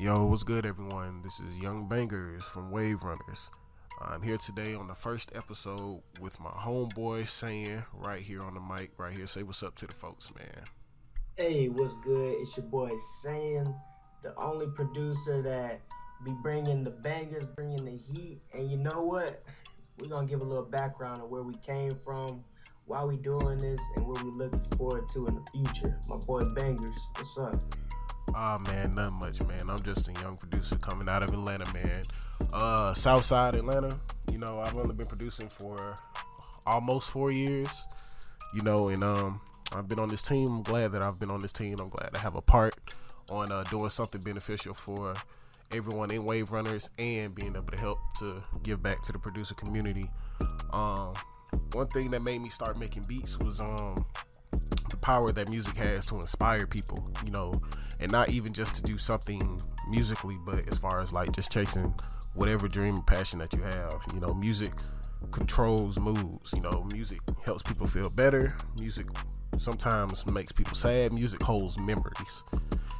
Yo, what's good, everyone? This is YvngBangerzz from YvngBangerzz. I'm here today on the first episode with my homeboy saying right here on the mic, right here. Say what's up to the folks, man. Hey, what's good? It's your boy Sam, the only producer that be bringing the bangers, bringing the heat. And you know what? We're gonna give a little background of where we came from, why we doing this, and what we looking forward to in the future. My boy Bangers, what's up? Man, nothing much, man. I'm just a young producer coming out of Atlanta, man. Southside Atlanta. You know, I've only been producing for almost 4 years. You know, and I've been on this team. I'm glad that I've been on this team. I'm glad to have a part on doing something beneficial for everyone in Wave Runners and being able to help to give back to the producer community. One thing that made me start making beats was the power that music has to inspire people, you know, and not even just to do something musically, but as far as like just chasing whatever dream or passion that you have. You know, music controls moods. You know, music helps people feel better. Music sometimes makes people sad. Music holds memories.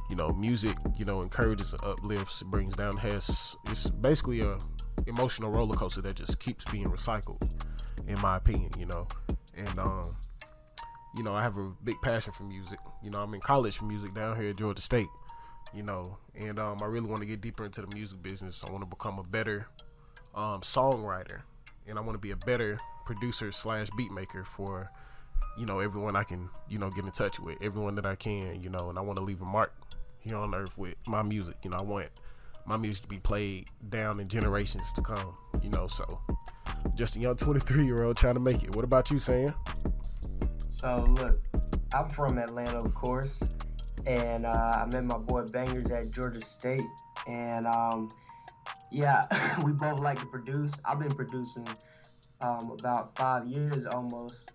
You know, music, you know, encourages, uplifts, brings down, it's basically a emotional roller coaster that just keeps being recycled, in my opinion, you know. And you know, I have a big passion for music. You know, I'm in college for music down here at Georgia State, you know, and I really want to get deeper into the music business. I want to become a better songwriter, and I want to be a better producer slash beat maker for, you know, everyone I can, you know, get in touch with, everyone that I can, you know, and I want to leave a mark here on earth with my music. You know, I want my music to be played down in generations to come, you know. So just a young 23-year-old trying to make it. What about you, Sam? So look, I'm from Atlanta, of course, and I met my boy Bangers at Georgia State, and yeah, we both like to produce. I've been producing about 5 years almost,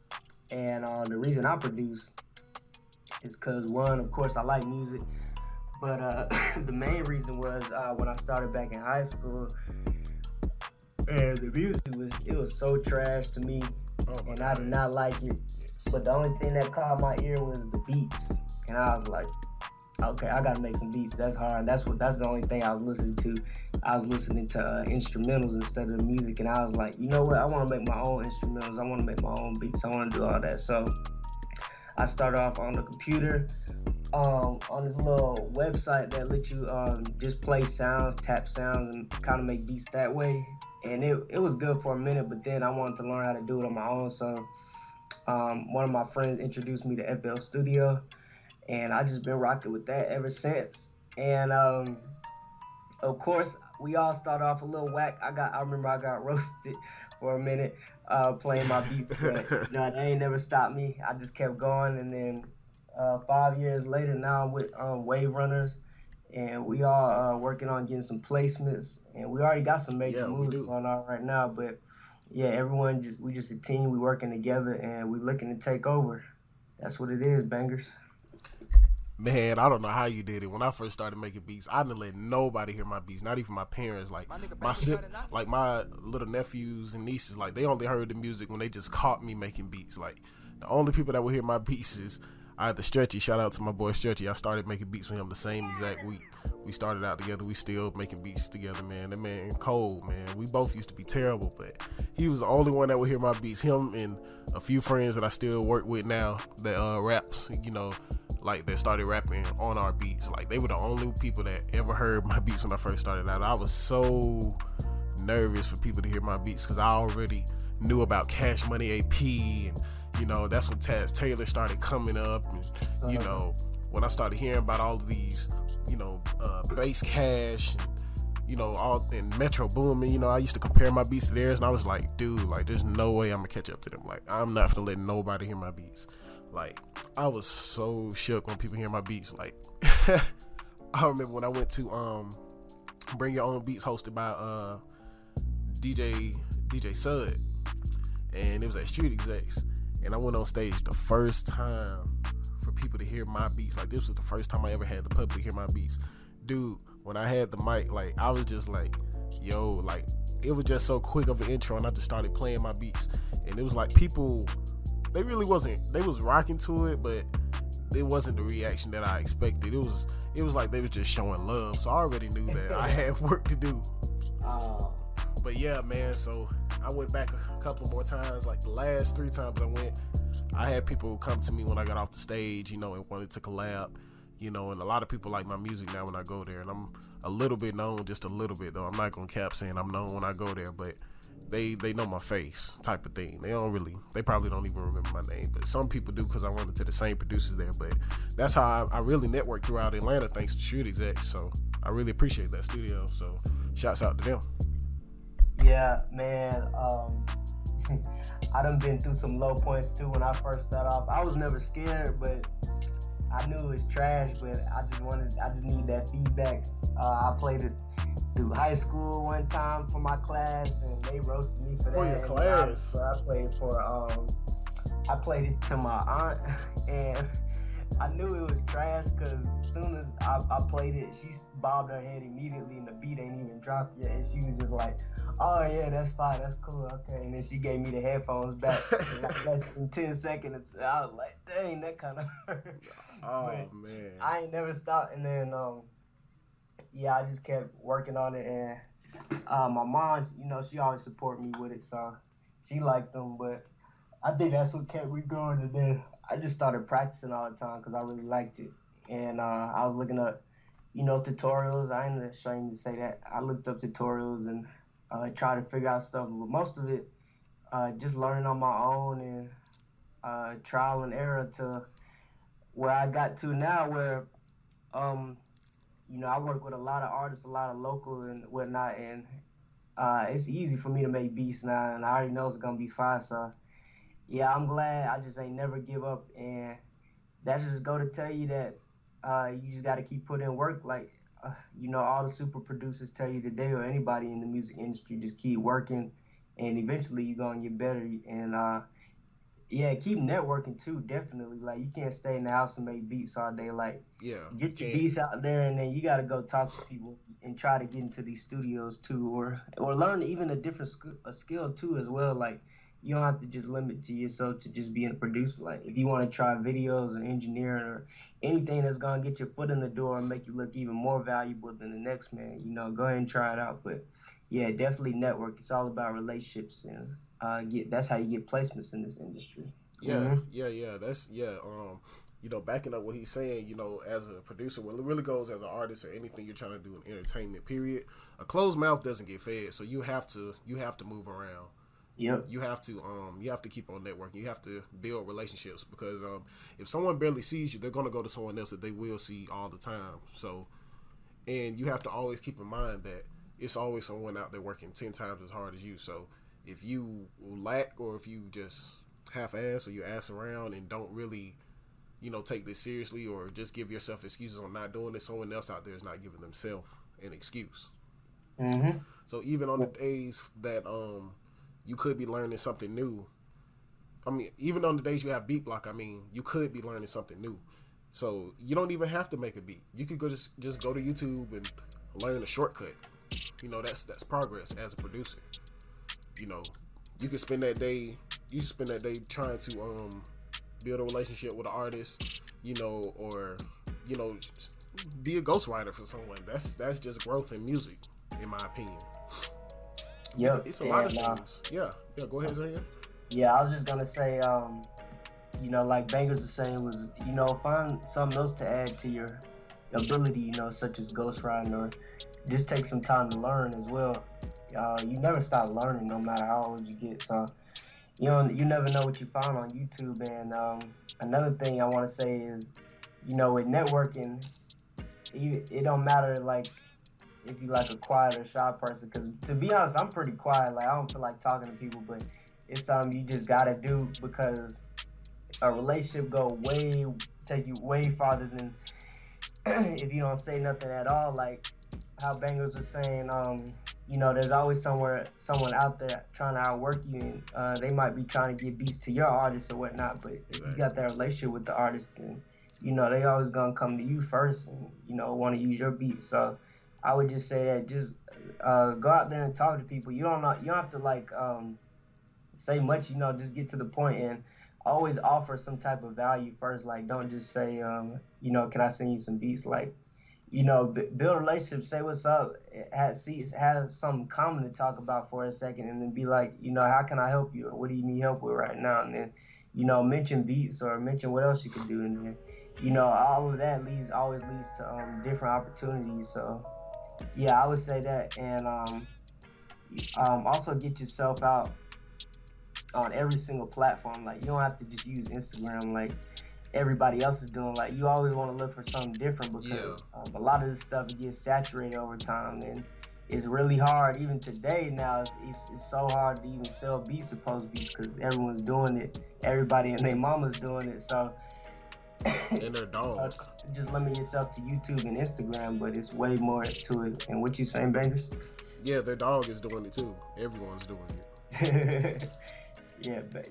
and the reason I produce is because, one, of course, I like music, but the main reason was when I started back in high school, and the music was so trash to me, and I did not like it. But the only thing that caught my ear was the beats, and I was like, okay, I gotta make some beats. That's hard. And that's the only thing I was listening to. I was listening to instrumentals instead of the music, and I was like, you know what? I want to make my own instrumentals. I want to make my own beats. I want to do all that. So I started off on the computer, on this little website that lets you just play sounds, tap sounds, and kind of make beats that way. And it was good for a minute, but then I wanted to learn how to do it on my own. So one of my friends introduced me to FL Studio, and I just been rocking with that ever since. And of course, we all started off a little whack. I remember I got roasted for a minute playing my beats, but you know, that ain't never stopped me. I just kept going, and then 5 years later, now I'm with Wave Runners, and we all working on getting some placements, and we already got some major moves going on right now, but yeah, we just a team. We working together, and we looking to take over. That's what it is, Bangers. Man, I don't know how you did it. When I first started making beats, I didn't let nobody hear my beats, not even my parents. Like my little nephews and nieces, like they only heard the music when they just caught me making beats. Like the only people that would hear my beats is either Stretchy. Shout out to my boy Stretchy. I started making beats with him the same exact week. We started out together. We still making beats together, man. That man Cole, man. We both used to be terrible, but he was the only one that would hear my beats. Him and a few friends that I still work with now that raps, you know, like that started rapping on our beats. Like they were the only people that ever heard my beats when I first started out. I was so nervous for people to hear my beats because I already knew about Cash Money AP, and you know, that's when Taz Taylor started coming up, and you know, when I started hearing about all of these, you know, Bass Cash, and you know, all in Metro Boomin, you know, I used to compare my beats to theirs, and I was like, dude, like there's no way I'm gonna catch up to them. Like I'm not gonna let nobody hear my beats. Like I was so shook when people hear my beats. Like I remember when I went to Bring Your Own Beats hosted by DJ Sud, and it was at Street Execs, and I went on stage the first time for people to hear my beats. Like this was the first time I ever had the public hear my beats. Dude, when I had the mic, like I was just like, yo, like it was just so quick of an intro, and I just started playing my beats, and it was like people, they was rocking to it, but it wasn't the reaction that I expected. It it was like they was just showing love. So I already knew that I had work to do. But yeah, man, so I went back a couple more times. Like the last 3 times I went, I had people come to me when I got off the stage, you know, and wanted to collab, you know, and a lot of people like my music now when I go there. And I'm a little bit known, just a little bit, though. I'm not gonna cap saying I'm known when I go there, but they know my face type of thing. They probably don't even remember my name, but some people do because I run into the same producers there. But that's how I really network throughout Atlanta, thanks to Shoot Exec. So I really appreciate that studio. So shouts out to them. Yeah, man. I done been through some low points too when I first started off. I was never scared, but I knew it was trash, but I just need that feedback. I played it through high school one time for my class, and they roasted me for that. For your class? I played it to my aunt, and I knew it was trash because as soon as I played it, she bobbed her head immediately, and the beat ain't even dropped yet, and she was just like, "Oh yeah, that's fine, that's cool, okay." And then she gave me the headphones back in like less than 10 seconds. I was like, "Dang, that kind of hurt." Oh man, I ain't never stopped, and then I just kept working on it, and my mom, you know, she always supported me with it, so she liked them, but I think that's what kept me going. And then I just started practicing all the time because I really liked it, and I was looking up, you know, tutorials. I ain't ashamed to say that. I looked up tutorials and tried to figure out stuff, but most of it just learning on my own and trial and error to where I got to now, where you know, I work with a lot of artists, a lot of local and whatnot, and it's easy for me to make beats now, and I already know it's gonna be fire. So yeah, I'm glad. I just ain't never give up, and that's just go to tell you that you just got to keep putting in work. Like you know, all the super producers tell you today, or anybody in the music industry, just keep working, and eventually you're gonna get better. And yeah, keep networking too, definitely. Like, you can't stay in the house and make beats all day. Like, yeah, get your beats out there, and then you got to go talk to people and try to get into these studios too, or learn even a different skill too as well. Like, you don't have to just limit to yourself to just being a producer. Like, if you want to try videos or engineering or anything that's going to get your foot in the door and make you look even more valuable than the next man, you know, go ahead and try it out. But yeah, definitely network. It's all about relationships, and that's how you get placements in this industry. Yeah, That's you know, backing up what he's saying, you know, as a producer, well, it really goes as an artist or anything you're trying to do in entertainment, period. A closed mouth doesn't get fed, so you have to move around. Yep. You have to keep on networking. You have to build relationships, because if someone barely sees you, they're gonna go to someone else that they will see all the time. So, and you have to always keep in mind that it's always someone out there working 10 times as hard as you. So if you lack, or if you just half-ass, or you ass around and don't really, you know, take this seriously, or just give yourself excuses on not doing it, someone else out there is not giving themselves an excuse. Mm-hmm. So even on the days that you could be learning something new, I mean, even on the days you have beat block, I mean, you could be learning something new. So you don't even have to make a beat. You could just go to YouTube and learn a shortcut. You know, that's progress as a producer. You know, you can spend that day trying to build a relationship with an artist, you know, or, you know, be a ghostwriter for someone. That's just growth in music, in my opinion. Yeah, it's a lot of things. Yeah, go ahead, Zaya. Yeah, I was just gonna say, you know, like Bangers was saying, was, you know, find something else to add to your ability, you know, such as ghostwriting, or just take some time to learn as well. You never stop learning, no matter how old you get. So, you know, you never know what you found on YouTube. And another thing I want to say is, you know, with networking, it don't matter, like, if you like a quiet or shy person, because to be honest, I'm pretty quiet. Like, I don't feel like talking to people, but it's something you just gotta do, because a relationship take you way farther than if you don't say nothing at all. Like how Bangers was saying, you know, there's always someone out there trying to outwork you, and they might be trying to get beats to your artist or whatnot. But if you got that relationship with the artist, then, you know, they always gonna come to you first, and, you know, want to use your beat. So I would just say that just go out there and talk to people. You don't have to like say much. You know, just get to the point and always offer some type of value first. Like, don't just say, you know, can I send you some beats? Like, build relationships, say what's up, have something common to talk about for a second, and then be like, how can I help you, or what do you need help with right now, and then, mention beats or mention what else you can do, and then, all of that always leads to different opportunities. So yeah, I would say that, and also get yourself out on every single platform. Like, you don't have to just use Instagram like everybody else is doing. Like, you always want to look for something different, because a lot of this stuff, it gets saturated over time, and it's really hard. Even today now, it's so hard to even sell beats, supposed beats, because everyone's doing it. Everybody and their mama's doing it. So and their dog. Just limit yourself to YouTube and Instagram, but it's way more to it. And what you saying, Bangers? Yeah, their dog is doing it too. Everyone's doing it.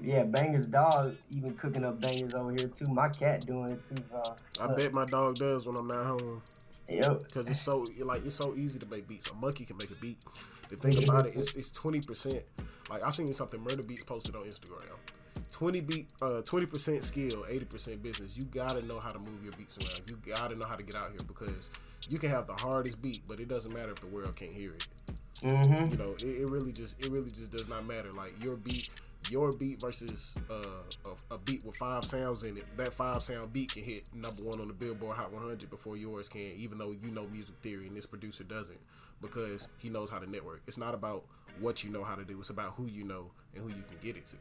Yeah, Banger's dog even cooking up bangers over here too. My cat doing it too. So I bet my dog does when I'm not home. Yep. Because it's so easy to make beats. A monkey can make a beat. The thing about it is it's 20%. Like, I seen something Murder Beats posted on Instagram. 20% skill, 80% business. You gotta know how to move your beats around. You gotta know how to get out here, because you can have the hardest beat, but it doesn't matter if the world can't hear it. Mm-hmm. It really just does not matter. Like, your beat versus a beat with 5 sounds in it. That 5 sound beat can hit #1 on the Billboard Hot 100 before yours can, even though you know music theory and this producer doesn't, because he knows how to network. It's not about what you know how to do. It's about who you know and who you can get it to.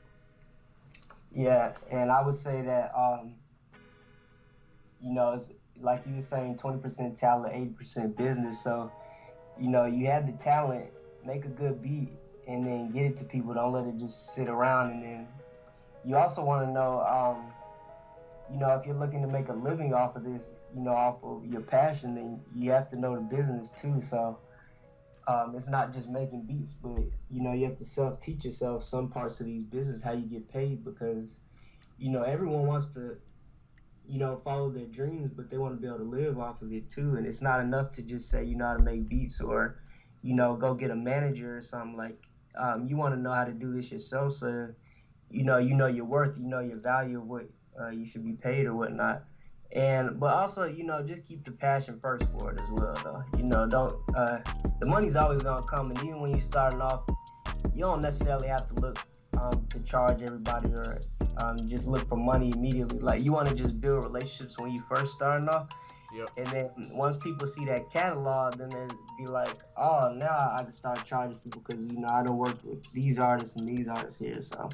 Yeah, and I would say that, it's like you were saying, 20% talent, 80% business. So, you have the talent, make a good beat, and then get it to people. Don't let it just sit around. And then you also want to know, if you're looking to make a living off of this, off of your passion, then you have to know the business too. So it's not just making beats, but you have to teach yourself some parts of these business, how you get paid, because everyone wants to follow their dreams, but they want to be able to live off of it too. And it's not enough to just say you know how to make beats, or go get a manager or something. Like, you want to know how to do this yourself, so you know your worth, your value of what you should be paid or whatnot. But also, just keep the passion first for it as well, though. Don't the money's always gonna come, and even when you're starting off, you don't necessarily have to look to charge everybody, or just look for money immediately. Like, you want to just build relationships when you first starting off. Yep. And then once people see that catalog, then they be like, oh, now I can start charging people, because I don't work with these artists and these artists here. So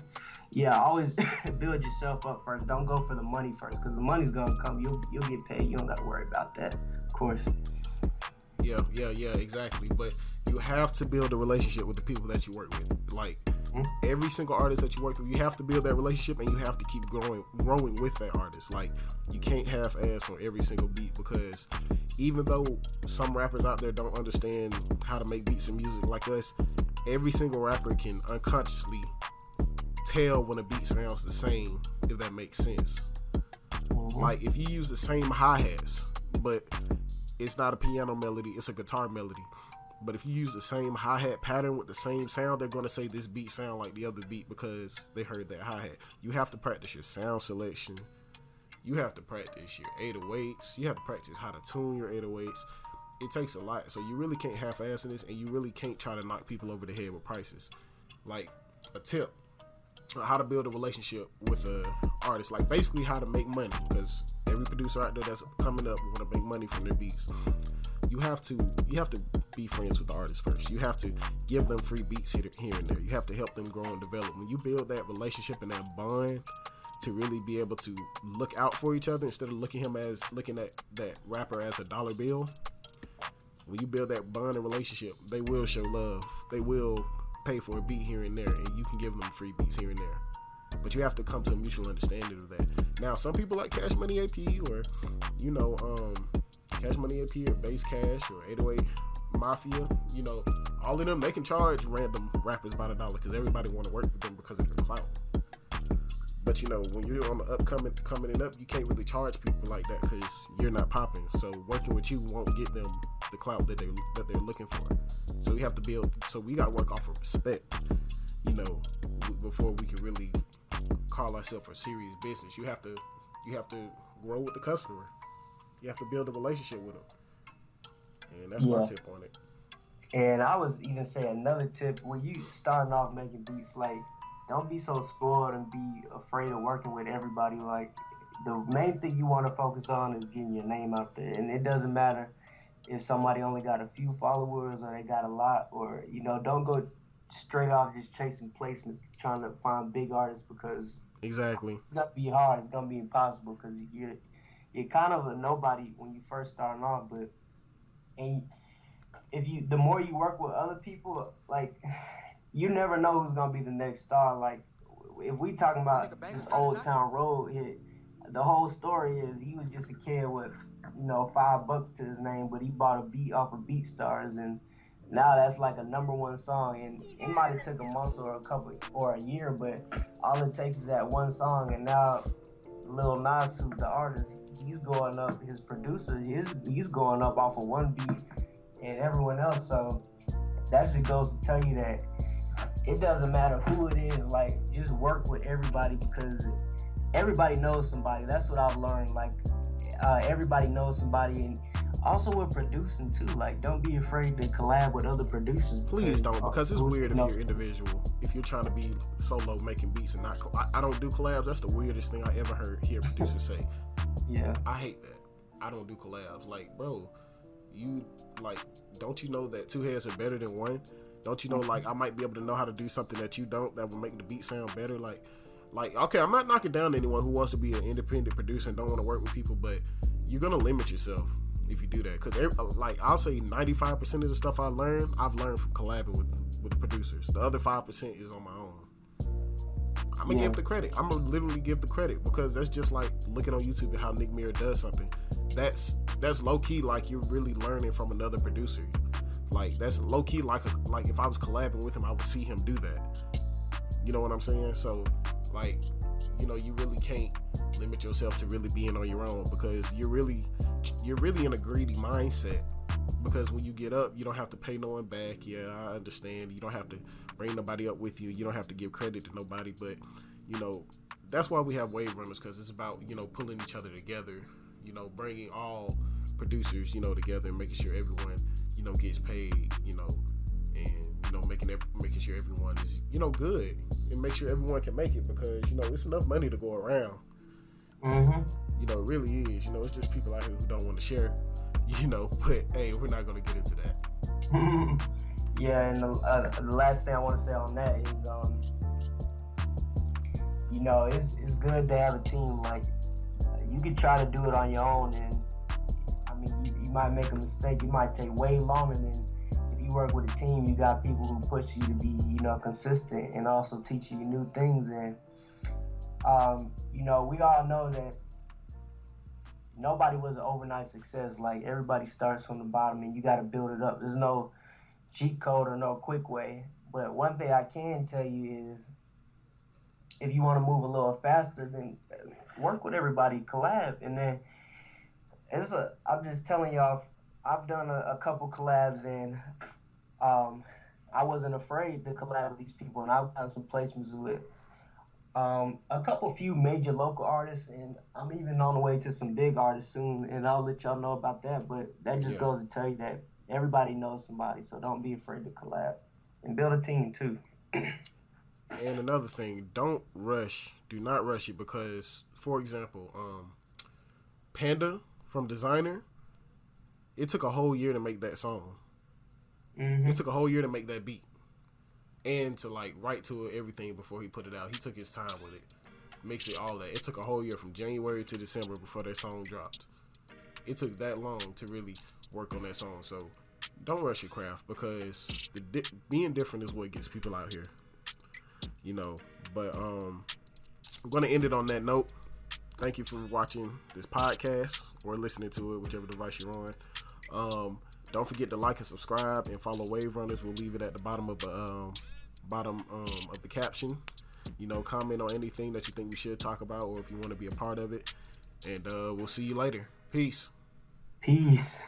yeah, always build yourself up first. Don't go for the money first, because the money's gonna come. You'll get paid. You don't gotta worry about that, of course. Yeah, exactly. But you have to build a relationship with the people that you work with. Like, every single artist that you work with, you have to build that relationship, and you have to keep growing with that artist. Like, you can't half-ass on every single beat, because even though some rappers out there don't understand how to make beats and music like us, every single rapper can unconsciously tell when a beat sounds the same, if that makes sense. Like, if you use the same hi-hats, but it's not a piano melody, it's a guitar melody. But if you use the same hi-hat pattern with the same sound, they're going to say this beat sound like the other beat, because they heard that hi-hat. You have to practice your sound selection. You have to practice your 808s. You have to practice how to tune your 808s. It takes a lot. So you really can't half-ass in this, and you really can't try to knock people over the head with prices. Like, a tip, how to build a relationship with an artist. Like, basically how to make money, because every producer out there that's coming up want to make money from their beats. You have to be friends with the artist first. You have to give them free beats here and there. You have to help them grow and develop. When you build that relationship and that bond to really be able to look out for each other, instead of looking at that rapper as a dollar bill, when you build that bond and relationship, they will show love. They will pay for a beat here and there, and you can give them free beats here and there. But you have to come to a mutual understanding of that. Now, some people like Cash Money AP, or Cash Money AP, or Bass Cash, or 808 Mafia. All of them, they can charge random rappers by the dollar, because everybody want to work with them because of their clout. But when you're on the coming up, you can't really charge people like that, because you're not popping. So working with you won't get them the clout that they're looking for. So we have to build. So we got to work off of respect, before we can really call ourselves a serious business. You have to grow with the customer. You have to build a relationship with them. And that's my tip on it. And I was even say another tip, when you starting off making beats, like, don't be so spoiled and be afraid of working with everybody. Like, the main thing you want to focus on is getting your name out there. And it doesn't matter if somebody only got a few followers or they got a lot, or, you know, don't go straight off just chasing placements, trying to find big artists, because exactly, it's gonna be hard. It's gonna be impossible because you're kind of a nobody when you first starting off. But and the more you work with other people, like, you never know who's gonna be the next star. Like, if we talking about this Old Town Road hit, the whole story is he was just a kid with, you know, $5 to his name, but he bought a beat off of BeatStars, and now that's like a #1 song. And it might have took a month or a couple or a year, but all it takes is that one song, and now Lil Nas, who's the artist, he's going up. His producer, he's going up off of one beat, and everyone else. So that just goes to tell you that it doesn't matter who it is. Like, just work with everybody, because everybody knows somebody. That's what I've learned. Like, everybody knows somebody. And also with producing too, like, don't be afraid to collab with other producers. Please don't, because it's weird if you're individual. If you're trying to be solo making beats and not, I don't do collabs. That's the weirdest thing I ever hear producers say. Yeah, I hate that. I don't do collabs. Like, bro, you, like, don't you know that two heads are better than one? Don't you know, like, I might be able to know how to do something that you don't, that will make the beat sound better? Like, okay, I'm not knocking down anyone who wants to be an independent producer and don't want to work with people, but you're gonna limit yourself if you do that. Because, like, I'll say 95% of the stuff I've learned from collabing with producers. The other 5% is on my own. I'm gonna give the credit. I'm gonna literally give the credit, because that's just like looking on YouTube at how Nick Mirror does something. That's low key like you're really learning from another producer. Like, that's low key like if I was collabing with him, I would see him do that. You know what I'm saying? So, like, you know, you really can't limit yourself to really being on your own, because you're really in a greedy mindset. Because when you get up, you don't have to pay no one back. Yeah, I understand. You don't have to bring nobody up with you. You don't have to give credit to nobody. But, you know, that's why we have Wave Runners, because it's about, you know, pulling each other together. You know, bringing all producers, you know, together and making sure everyone, you know, gets paid. You know, and, you know, making sure everyone is, you know, good, and make sure everyone can make it, because, you know, it's enough money to go around. Mm-hmm. You know, it really is. You know, it's just people out here who don't want to share. You know, but hey, we're not going to get into that. Yeah, and the last thing I want to say on that is, you know, it's good to have a team. Like, you could try to do it on your own, and I mean, you might make a mistake. You might take way longer than if you work with a team. You got people who push you to be, you know, consistent, and also teach you new things. And you know, we all know that nobody was an overnight success. Like, everybody starts from the bottom, and you got to build it up. There's no cheat code or no quick way. But one thing I can tell you is, if you want to move a little faster, then work with everybody, collab. And then I'm just telling y'all, I've done a couple collabs, and I wasn't afraid to collab with these people, and I've done some placements with a few major local artists, and I'm even on the way to some big artists soon, and I'll let y'all know about that. But that just goes to tell you that everybody knows somebody, so don't be afraid to collab and build a team too. And another thing, do not rush it, because, for example, Panda from Designer, it took a whole year to make that song. Mm-hmm. It took a whole year to make that beat, and to, like, write to it, everything before he put it out. He took his time with it, mixed it, all that. It took a whole year from January to December before that song dropped. It took that long to really work on that song. So don't rush your craft, because being different is what gets people out here. You know, but I'm going to end it on that note. Thank you for watching this podcast or listening to it, whichever device you're on. Don't forget to like and subscribe and follow Wave Runners. We'll leave it at the bottom of the caption. You know, comment on anything that you think we should talk about, or if you want to be a part of it. And we'll see you later. Peace. Peace.